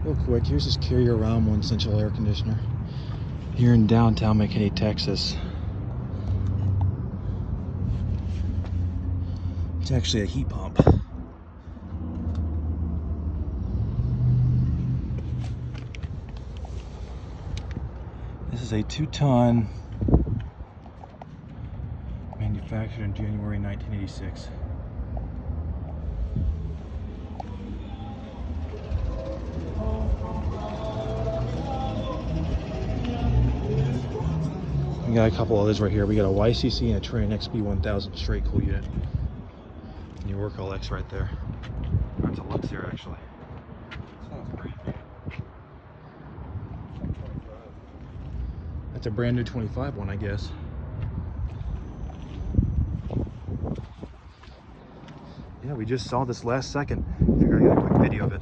Real quick, here's this carry around one central air conditioner here in downtown McKinney, Texas. It's actually a heat pump. This is a 2-ton, manufactured in January 1986. We got a couple others right here. We got a YCC and a Trane XB1000 straight cool unit. And your Work All X right there. Or it's a Luxair actually. That's a brand new 25 one, I guess. Yeah, we just saw this last second. Figured I'd get a quick video of it.